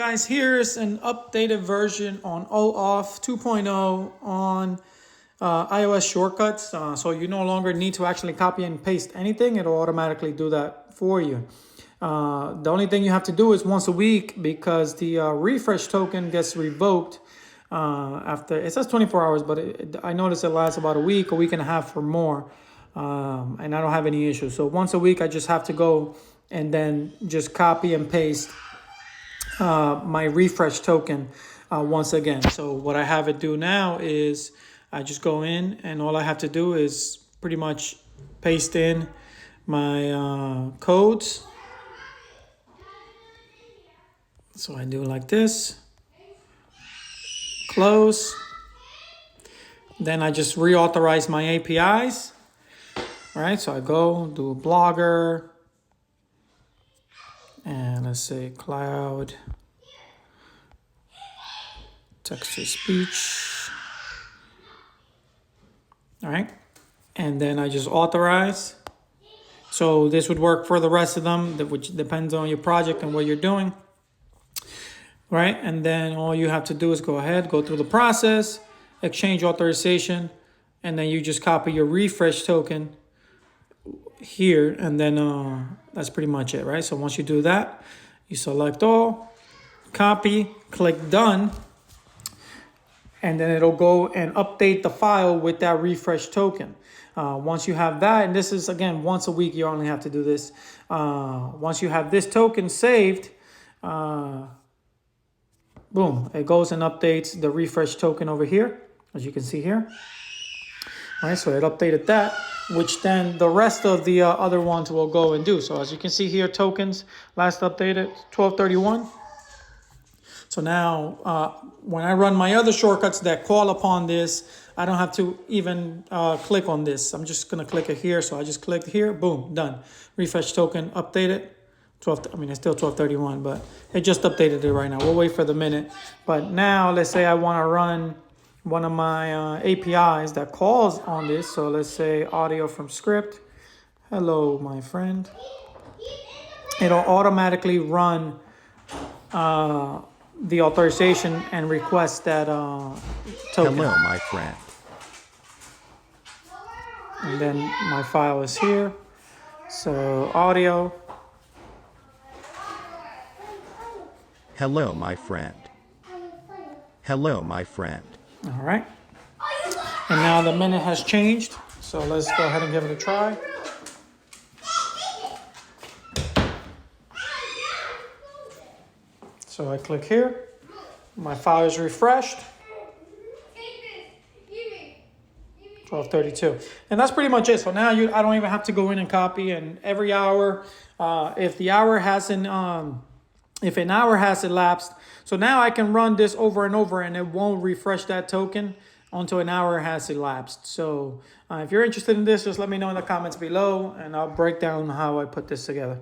Guys, here's an updated version on OAuth 2.0 on iOS shortcuts. So you no longer need to actually copy and paste anything. It'll automatically do that for you. The only thing you have to do is once a week, because the refresh token gets revoked after, it says 24 hours, but I noticed it lasts about a week and a half or more. And I don't have any issues. So once a week, I just have to go and then just copy and paste my refresh token once again. So what I have it do now is I just go in and all I have to do is pretty much paste in my codes. So I do like this, close. Then I just reauthorize my APIs. All right, so I go do a blogger. And let's say cloud, text to speech. All right. And then I just authorize. So this would work for the rest of them, which depends on your project and what you're doing. Right. And then all you have to do is go ahead, go through the process, exchange authorization, and then you just copy your refresh token here, and then that's pretty much it, right? So once you do that, you select all, copy, click done, and then it'll go and update the file with that refresh token. Once you have that, and this is again once a week, you only have to do this. Once you have this token saved, boom, it goes and updates the refresh token over here, as you can see here. All right, so it updated that, which then the rest of the other ones will go and do. So as you can see here, tokens last updated 12/31. So now when I run my other shortcuts that call upon this, I don't have to even click on this. I'm just gonna click it here. So I just clicked here, boom, done. Refresh token updated. It's still 12/31, but it just updated it right now. We'll wait for the minute. But now let's say I wanna run one of my APIs that calls on this. So let's say audio from script. Hello, my friend. It'll automatically run the authorization and request that token. Hello, my friend. And then my file is here. So audio. Hello, my friend. Hello, my friend. All right. And now the minute has changed. So let's go ahead and give it a try. So I click here. My file is refreshed. 12/32. And that's pretty much it. So now I don't even have to go in and copy. And every hour, if an hour has elapsed, so now I can run this over and over and it won't refresh that token until an hour has elapsed. So if you're interested in this, just let me know in the comments below and I'll break down how I put this together.